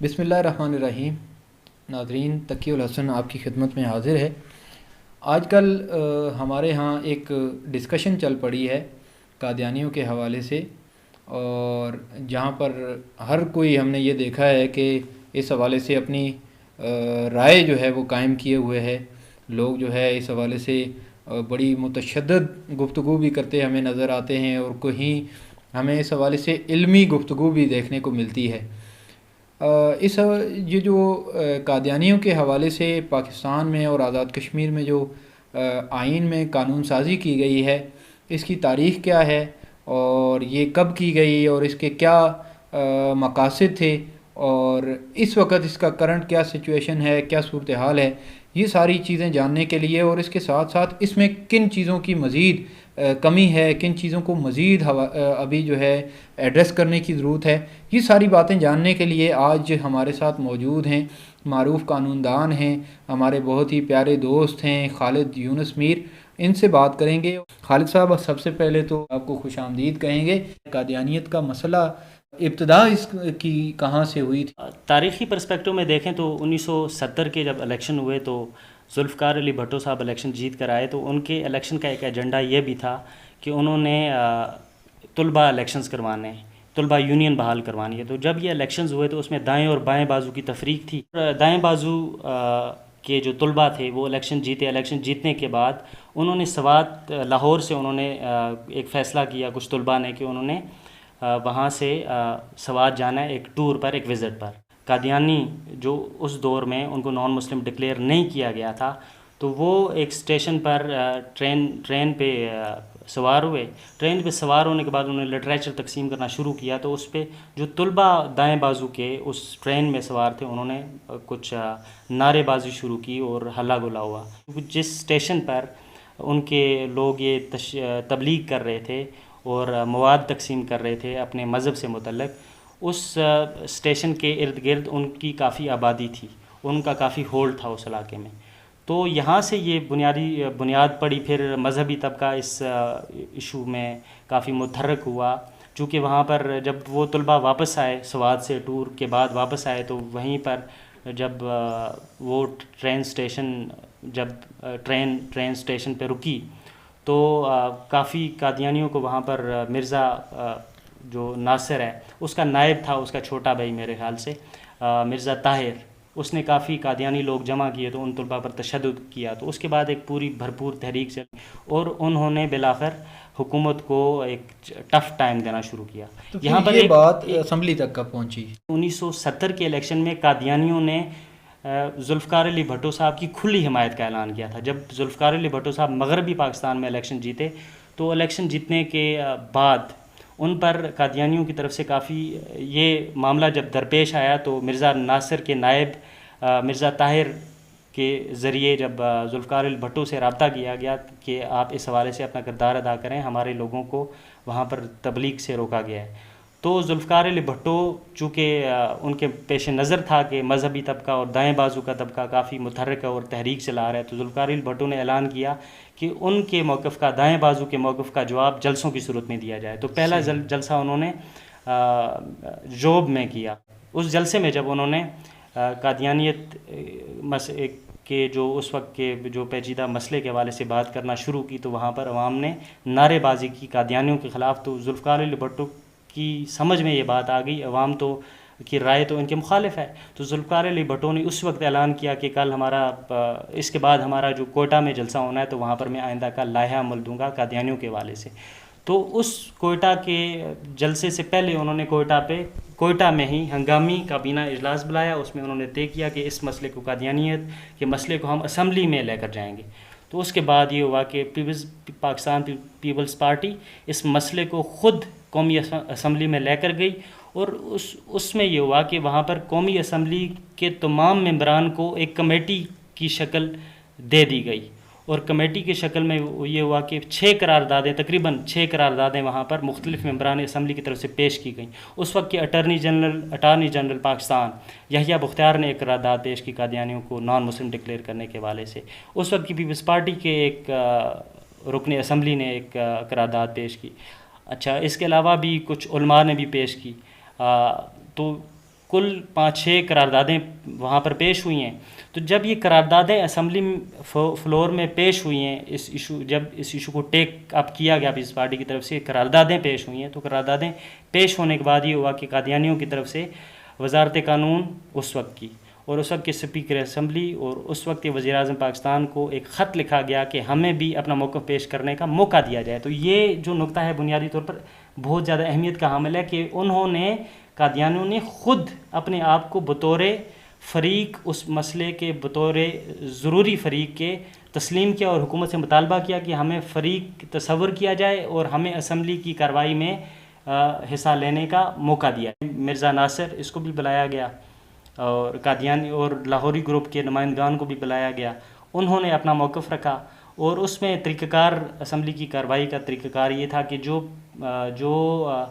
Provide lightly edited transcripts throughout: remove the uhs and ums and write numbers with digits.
بسم اللہ الرحمن الرحیم۔ ناظرین، تقی الحسن آپ کی خدمت میں حاضر ہے۔ آج کل ہمارے ہاں ایک ڈسکشن چل پڑی ہے قادیانیوں کے حوالے سے، اور جہاں پر ہر کوئی ہم نے یہ دیکھا ہے کہ اس حوالے سے اپنی رائے جو ہے وہ قائم کیے ہوئے ہے۔ لوگ جو ہے اس حوالے سے بڑی متشدد گفتگو بھی کرتے ہمیں نظر آتے ہیں، اور کہیں ہمیں اس حوالے سے علمی گفتگو بھی دیکھنے کو ملتی ہے۔ اس یہ جو قادیانیوں کے حوالے سے پاکستان میں اور آزاد کشمیر میں جو آئین میں قانون سازی کی گئی ہے، اس کی تاریخ کیا ہے، اور یہ کب کی گئی، اور اس کے کیا مقاصد تھے، اور اس وقت اس کا کرنٹ کیا سچویشن ہے، کیا صورتحال ہے، یہ ساری چیزیں جاننے کے لیے، اور اس کے ساتھ ساتھ اس میں کن چیزوں کی مزید کمی ہے، کن چیزوں کو مزید ابھی جو ہے ایڈریس کرنے کی ضرورت ہے، یہ ساری باتیں جاننے کے لیے آج ہمارے ساتھ موجود ہیں معروف قانون دان ہیں، ہمارے بہت ہی پیارے دوست ہیں خالد یونس میر۔ ان سے بات کریں گے۔ خالد صاحب، سب سے پہلے تو آپ کو خوش آمدید کہیں گے۔ قادیانیت کا مسئلہ ابتدا اس کی کہاں سے ہوئی تھی؟ تاریخی پرسپیکٹو میں دیکھیں تو 1970 کے جب الیکشن ہوئے تو ذوالفقار علی بھٹو صاحب الیکشن جیت کر آئے، تو ان کے الیکشن کا ایک ایجنڈا یہ بھی تھا کہ انہوں نے طلبہ الیکشنز کروانے، طلبہ یونین بحال کروانی ہے۔ تو جب یہ الیکشنز ہوئے تو اس میں دائیں اور بائیں بازو کی تفریق تھی۔ دائیں بازو کے جو طلبہ تھے وہ الیکشن جیتے، الیکشن جیتنے کے بعد انہوں نے سوات لاہور سے انہوں نے ایک فیصلہ کیا کچھ طلبہ نے کہ انہوں نے وہاں سے سوات جانا ہے ایک ٹور پر، ایک وزٹ پر۔ قادیانی جو اس دور میں ان کو نان مسلم ڈکلیئر نہیں کیا گیا تھا، تو وہ ایک اسٹیشن پر ٹرین پہ سوار ہوئے۔ ٹرین پہ سوار ہونے کے بعد انہوں نے لٹریچر تقسیم کرنا شروع کیا، تو اس پہ جو طلبہ دائیں بازو کے اس ٹرین میں سوار تھے انہوں نے کچھ نعرے بازی شروع کی اور ہلا گلا ہوا۔ جس اسٹیشن پر ان کے لوگ یہ تبلیغ کر رہے تھے اور مواد تقسیم کر رہے تھے اپنے مذہب سے متعلق، اس اسٹیشن کے ارد گرد ان کی کافی آبادی تھی، ان کا کافی ہولڈ تھا اس علاقے میں۔ تو یہاں سے یہ بنیاد پڑی، پھر مذہبی طبقہ اس ایشو میں کافی متحرک ہوا، چونکہ وہاں پر جب وہ طلبہ واپس آئے سوات سے ٹور کے بعد واپس آئے، تو وہیں پر جب وہ ٹرین اسٹیشن پہ رکی تو کافی قادیانیوں کو وہاں پر مرزا جو ناصر ہے اس کا نائب تھا، اس کا چھوٹا بھائی میرے خیال سے مرزا طاہر، اس نے کافی قادیانی لوگ جمع کیے تو ان طلباء پر تشدد کیا۔ تو اس کے بعد ایک پوری بھرپور تحریک چلی اور انہوں نے بالآخر حکومت کو ایک ٹف ٹائم دینا شروع کیا۔ تو یہاں پر یہ بات اسمبلی تک کب پہنچی؟ 1970 کے الیکشن میں قادیانیوں نے ذوالفقار علی بھٹو صاحب کی کھلی حمایت کا اعلان کیا تھا۔ جب ذوالفقار علی بھٹو صاحب مغربی پاکستان میں الیکشن جیتے تو الیکشن جیتنے کے بعد ان پر قادیانیوں کی طرف سے کافی یہ معاملہ جب درپیش آیا تو مرزا ناصر کے نائب مرزا طاہر کے ذریعے جب ذوالفقار علی بھٹو سے رابطہ کیا گیا کہ آپ اس حوالے سے اپنا کردار ادا کریں، ہمارے لوگوں کو وہاں پر تبلیغ سے روکا گیا ہے۔ تو ذوالفقار علی بھٹو چونکہ ان کے پیش نظر تھا کہ مذہبی طبقہ اور دائیں بازو کا طبقہ کافی متحرک ہے اور تحریک چلا رہا ہے، تو ذوالفقار علی بھٹو نے اعلان کیا کہ ان کے موقف کا، دائیں بازو کے موقف کا جواب جلسوں کی صورت میں دیا جائے۔ تو پہلا جلسہ انہوں نے جوب میں کیا۔ اس جلسے میں جب انہوں نے قادیانیت کے جو اس وقت کے جو پیچیدہ مسئلے کے حوالے سے بات کرنا شروع کی، تو وہاں پر عوام نے نعرے بازی کی قادیانیوں کے خلاف۔ تو ذوالفقار علی بھٹو کی سمجھ میں یہ بات آ گئی، عوام کی رائے تو ان کے مخالف ہے، تو ذوالفقار علی بھٹو نے اس وقت اعلان کیا کہ کل اس کے بعد ہمارا جو کوئٹہ میں جلسہ ہونا ہے تو وہاں پر میں آئندہ کا لائحہ عمل دوں گا قادیانیوں کے حوالے سے۔ تو اس کوئٹہ کے جلسے سے پہلے انہوں نے کوئٹہ میں ہی ہنگامی کابینہ اجلاس بلایا، اس میں انہوں نے طے کیا کہ اس مسئلے کو، قادیانیت کے مسئلے کو ہم اسمبلی میں لے کر جائیں گے۔ تو اس کے بعد یہ ہوا کہ پاکستان پیپلز پارٹی اس مسئلے کو خود قومی اسمبلی میں لے کر گئی، اور اس میں یہ ہوا کہ وہاں پر قومی اسمبلی کے تمام ممبران کو ایک کمیٹی کی شکل دے دی گئی، اور کمیٹی کی شکل میں یہ ہوا کہ تقریباً 6 قراردادیں وہاں پر مختلف ممبران اسمبلی کی طرف سے پیش کی گئیں۔ اس وقت کے اٹارنی جنرل پاکستان یحییٰ بختیار نے ایک قرارداد پیش کی قادیانیوں کو نان مسلم ڈکلیئر کرنے کے حوالے سے۔ اس وقت کی پیپلز پارٹی کے ایک رکن اسمبلی نے ایک قرارداد پیش کی۔ اچھا، اس کے علاوہ بھی کچھ علماء نے بھی پیش کی۔ تو کل 5-6 قراردادیں وہاں پر پیش ہوئی ہیں. تو جب یہ قراردادیں اسمبلی فلور میں پیش ہوئی ہیں جب اس ایشو کو ٹیک اپ کیا گیا پیپلز پارٹی کی طرف سے قراردادیں پیش ہوئی ہیں, تو قراردادیں پیش ہونے کے بعد یہ ہوا کہ قادیانیوں کی طرف سے وزارت قانون اس وقت کی اور اس وقت کے اسپیکر اسمبلی اور اس وقت کے وزیر اعظم پاکستان کو ایک خط لکھا گیا کہ ہمیں بھی اپنا موقف پیش کرنے کا موقع دیا جائے. تو یہ جو نقطہ ہے بنیادی طور پر بہت زیادہ اہمیت کا حامل ہے کہ انہوں نے قادیانیوں نے خود اپنے آپ کو بطور فریق اس مسئلے کے بطور ضروری فریق کے تسلیم کیا اور حکومت سے مطالبہ کیا کہ ہمیں فریق تصور کیا جائے اور ہمیں اسمبلی کی کارروائی میں حصہ لینے کا موقع دیا. مرزا ناصر اس کو بھی بلایا گیا اور قادیانی اور لاہوری گروپ کے نمائندگان کو بھی بلایا گیا. انہوں نے اپنا موقف رکھا اور اس میں طریقہ کار اسمبلی کی کارروائی کا طریقہ کار یہ تھا کہ جو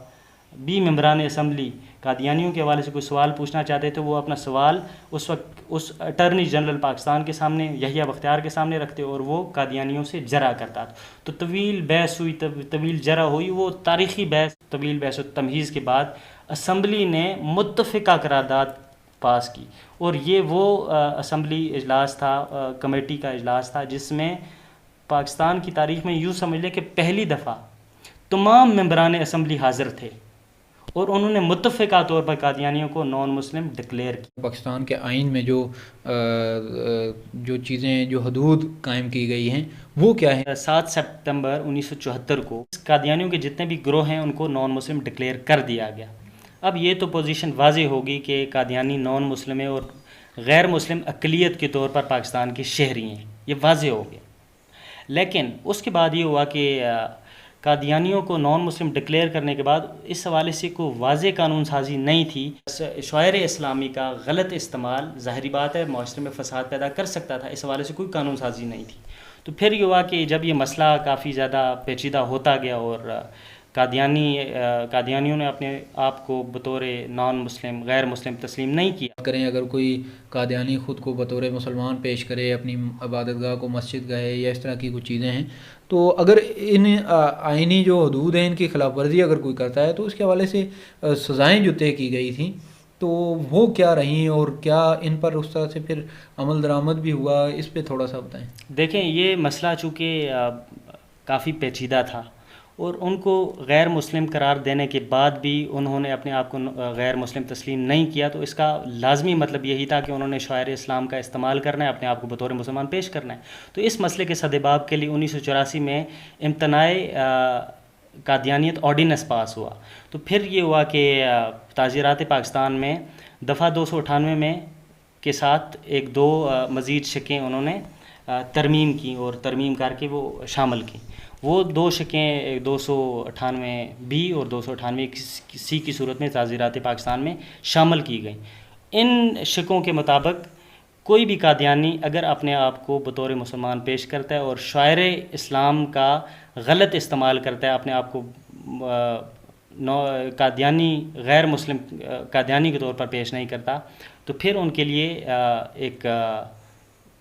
بھی ممبران اسمبلی قادیانیوں کے حوالے سے کوئی سوال پوچھنا چاہتے تھے وہ اپنا سوال اس وقت اس اٹارنی جنرل پاکستان کے سامنے یحییٰ بختیار کے سامنے رکھتے اور وہ قادیانیوں سے جرح کرتا. تو طویل بحث ہوئی, طویل جرح ہوئی. وہ تاریخی بحث, طویل بحث و تمہیز کے بعد اسمبلی نے متفقہ قرارداد پاس کی اور یہ وہ اسمبلی اجلاس تھا, کمیٹی کا اجلاس تھا جس میں پاکستان کی تاریخ میں یوں سمجھ لیں کہ پہلی دفعہ تمام ممبران اسمبلی حاضر تھے اور انہوں نے متفقہ طور پر قادیانیوں کو نان مسلم ڈکلیئر کیا. پاکستان کے آئین میں جو چیزیں, جو حدود قائم کی گئی ہیں وہ کیا ہیں؟ 7 سپتمبر 1974 کو قادیانیوں کے جتنے بھی گروہ ہیں ان کو نان مسلم ڈکلیئر کر دیا گیا. اب یہ تو پوزیشن واضح ہوگی کہ قادیانی نان مسلم اور غیر مسلم اقلیت کے طور پر پاکستان کے شہری ہیں, یہ واضح ہو گیا. لیکن اس کے بعد یہ ہوا کہ قادیانیوں کو نان مسلم ڈکلیئر کرنے کے بعد اس حوالے سے کوئی واضح قانون سازی نہیں تھی. شعائر اسلامی کا غلط استعمال ظاہری بات ہے معاشرے میں فساد پیدا کر سکتا تھا, اس حوالے سے کوئی قانون سازی نہیں تھی. تو پھر یہ ہوا کہ جب یہ مسئلہ کافی زیادہ پیچیدہ ہوتا گیا اور قادیانیوں نے اپنے آپ کو بطور نان مسلم غیر مسلم تسلیم نہیں کیا. کریں اگر کوئی قادیانی خود کو بطور مسلمان پیش کرے, اپنی عبادت گاہ کو مسجد گاہے یا اس طرح کی کچھ چیزیں ہیں, تو اگر ان آئینی جو حدود ہیں ان کی خلاف ورزی اگر کوئی کرتا ہے تو اس کے حوالے سے سزائیں جو طے کی گئی تھیں تو وہ کیا رہیں اور کیا ان پر اس طرح سے پھر عمل درآمد بھی ہوا, اس پہ تھوڑا سا بتائیں. دیکھیں یہ مسئلہ چونکہ کافی پیچیدہ تھا اور ان کو غیر مسلم قرار دینے کے بعد بھی انہوں نے اپنے آپ کو غیر مسلم تسلیم نہیں کیا, تو اس کا لازمی مطلب یہی تھا کہ انہوں نے شعائر اسلام کا استعمال کرنا ہے, اپنے آپ کو بطور مسلمان پیش کرنا ہے. تو اس مسئلے کے سدباب کے لیے 1984 میں امتناع قادیانیت آرڈیننس پاس ہوا. تو پھر یہ ہوا کہ تعزیرات پاکستان میں دفعہ 298 میں کے ساتھ ایک دو مزید شقیں انہوں نے ترمیم کی اور ترمیم کر کے وہ شامل کی. وہ دو شقیں 298 بی اور 298 سی کی صورت میں تعزیرات پاکستان میں شامل کی گئیں. ان شقوں کے مطابق کوئی بھی قادیانی اگر اپنے آپ کو بطور مسلمان پیش کرتا ہے اور شعائر اسلام کا غلط استعمال کرتا ہے, اپنے آپ کو قادیانی غیر مسلم قادیانی کے طور پر پیش نہیں کرتا, تو پھر ان کے لیے ایک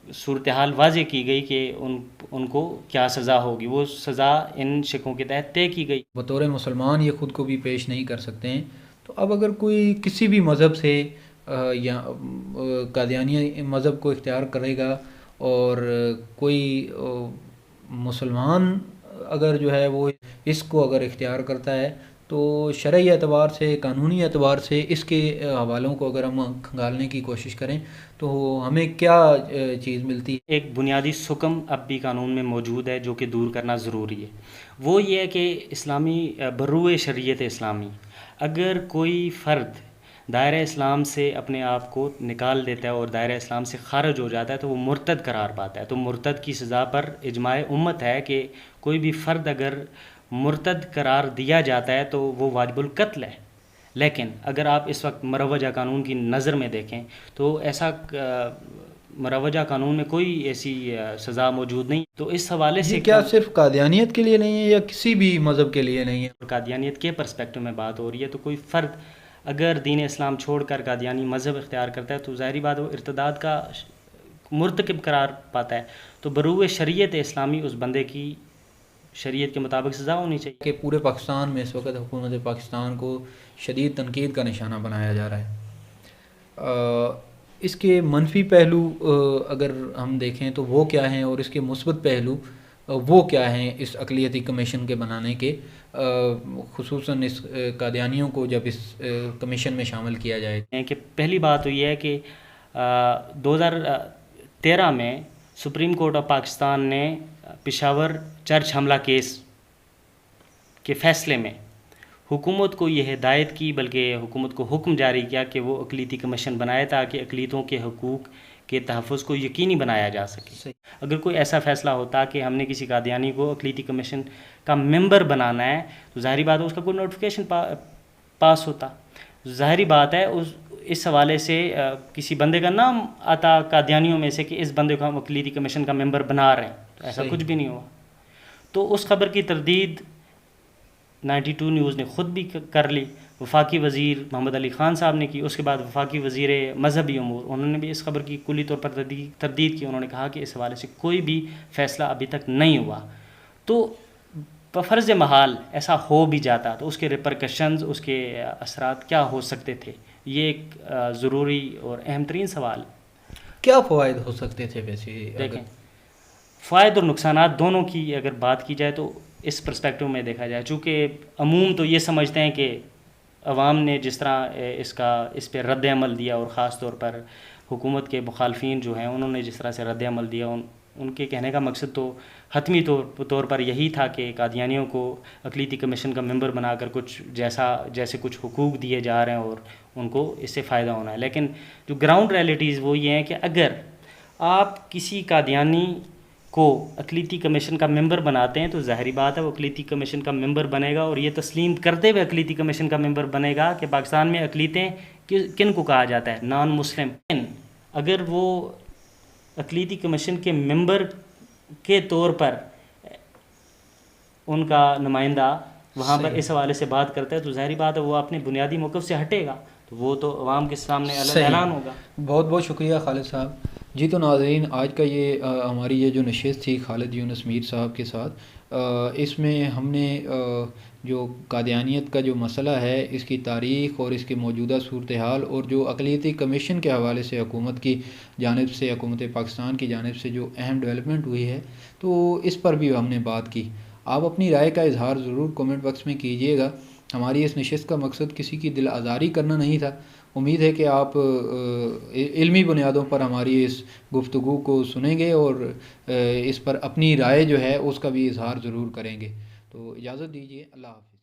صورتحال واضح کی گئی کہ ان کو کیا سزا ہوگی. وہ سزا ان شقوں کے تحت طے کی گئی. بطور مسلمان یہ خود کو بھی پیش نہیں کر سکتے ہیں, تو اب اگر کوئی کسی بھی مذہب سے یا قادیانی مذہب کو اختیار کرے گا اور کوئی مسلمان اگر جو ہے وہ اس کو اگر اختیار کرتا ہے تو شرعی اعتبار سے, قانونی اعتبار سے اس کے حوالوں کو اگر ہم کھنگالنے کی کوشش کریں تو ہمیں کیا چیز ملتی ہے؟ ایک بنیادی حکم اب بھی قانون میں موجود ہے جو کہ دور کرنا ضروری ہے. وہ یہ ہے کہ اسلامی بروئے شریعت اسلامی اگر کوئی فرد دائرہ اسلام سے اپنے آپ کو نکال دیتا ہے اور دائرہ اسلام سے خارج ہو جاتا ہے تو وہ مرتد قرار پاتا ہے. تو مرتد کی سزا پر اجماع امت ہے کہ کوئی بھی فرد اگر مرتد قرار دیا جاتا ہے تو وہ واجب القتل ہے. لیکن اگر آپ اس وقت مروجہ قانون کی نظر میں دیکھیں تو ایسا مروجہ قانون میں کوئی ایسی سزا موجود نہیں. تو اس حوالے سے کیا صرف قادیانیت کے لیے نہیں ہے یا کسی بھی مذہب کے لیے نہیں ہے؟ قادیانیت کے پرسپیکٹو میں بات ہو رہی ہے. تو کوئی فرد اگر دین اسلام چھوڑ کر قادیانی مذہب اختیار کرتا ہے تو ظاہری بات وہ ارتداد کا مرتکب قرار پاتا ہے. تو بروئے شریعت اسلامی اس بندے کی شریعت کے مطابق سزا ہونی چاہیے. کہ پورے پاکستان میں اس وقت حکومت پاکستان کو شدید تنقید کا نشانہ بنایا جا رہا ہے. اس کے منفی پہلو اگر ہم دیکھیں تو وہ کیا ہیں، اور اس کے مثبت پہلو وہ کیا ہیں اس اقلیتی کمیشن کے بنانے کے، خصوصاً اس قادیانیوں کو جب اس کمیشن میں شامل کیا جائے؟ کہ پہلی بات تو یہ ہے کہ 2013 میں سپریم کورٹ آف پاکستان نے پشاور چرچ حملہ کیس کے فیصلے میں حکومت کو یہ ہدایت کی، بلکہ حکومت کو حکم جاری کیا کہ وہ اقلیتی کمیشن بنائے تاکہ اقلیتوں کے حقوق کے تحفظ کو یقینی بنایا جا سکے۔ اگر کوئی ایسا فیصلہ ہوتا کہ ہم نے کسی قادیانی کو اقلیتی کمیشن کا ممبر بنانا ہے تو ظاہری بات ہے اس کا کوئی نوٹیفیکیشن پاس ہوتا۔ ظاہری بات ہے اس حوالے سے کسی بندے کا نام آتا قادیانیوں میں سے کہ اس بندے کو ہم اقلیتی کمیشن کا ممبر بنا رہے ہیں، تو ایسا کچھ بھی نہیں ہوا۔ تو اس خبر کی تردید 92 نیوز نے خود بھی کر لی، وفاقی وزیر محمد علی خان صاحب نے کی، اس کے بعد وفاقی وزیر مذہبی امور انہوں نے بھی اس خبر کی کلی طور پر تردید کی۔ انہوں نے کہا کہ اس حوالے سے کوئی بھی فیصلہ ابھی تک نہیں ہوا۔ تو بفرض محال ایسا ہو بھی جاتا تو اس کے ریپرکشنز، اس کے اثرات کیا ہو سکتے تھے، یہ ایک ضروری اور اہم ترین سوال۔ کیا فوائد ہو سکتے تھے ویسے؟ دیکھیں، فوائد اور نقصانات دونوں کی اگر بات کی جائے تو اس پرسپیکٹو میں دیکھا جائے، چونکہ عموم تو یہ سمجھتے ہیں کہ عوام نے جس طرح اس پہ رد عمل دیا، اور خاص طور پر حکومت کے مخالفین جو ہیں انہوں نے جس طرح سے رد عمل دیا، ان کے کہنے کا مقصد تو حتمی طور پر یہی تھا کہ قادیانیوں کو اقلیتی کمیشن کا ممبر بنا کر جیسے کچھ حقوق دیے جا رہے ہیں اور ان کو اس سے فائدہ ہونا ہے۔ لیکن جو گراؤنڈ ریئلٹیز وہ یہ ہیں کہ اگر آپ کسی قادیانی کو اقلیتی کمیشن کا ممبر بناتے ہیں تو ظاہری بات ہے وہ اقلیتی کمیشن کا ممبر بنے گا، اور یہ تسلیم کرتے ہوئے اقلیتی کمیشن کا ممبر بنے گا کہ پاکستان میں اقلیتیں کن کو کہا جاتا ہے، نان مسلم۔ اگر وہ اقلیتی کمیشن کے ممبر کے طور پر ان کا نمائندہ وہاں پر اس حوالے سے بات کرتا ہے تو ظاہری بات ہے وہ اپنے بنیادی موقف سے ہٹے گا، تو وہ تو عوام کے سامنے اعلان ہوگا۔ بہت بہت شکریہ خالد صاحب جی۔ تو ناظرین، آج کا ہماری یہ جو نشست تھی خالد یونس میر صاحب کے ساتھ، اس میں ہم نے جو قادیانیت کا جو مسئلہ ہے اس کی تاریخ اور اس کے موجودہ صورتحال، اور جو اقلیتی کمیشن کے حوالے سے حکومت کی جانب سے، حکومت پاکستان کی جانب سے جو اہم ڈیولپمنٹ ہوئی ہے، تو اس پر بھی ہم نے بات کی۔ آپ اپنی رائے کا اظہار ضرور کومنٹ باکس میں کیجیے گا۔ ہماری اس نشست کا مقصد کسی کی دل آزاری کرنا نہیں تھا۔ امید ہے کہ آپ علمی بنیادوں پر ہماری اس گفتگو کو سنیں گے اور اس پر اپنی رائے جو ہے اس کا بھی اظہار ضرور کریں گے۔ تو اجازت دیجیے، اللہ حافظ۔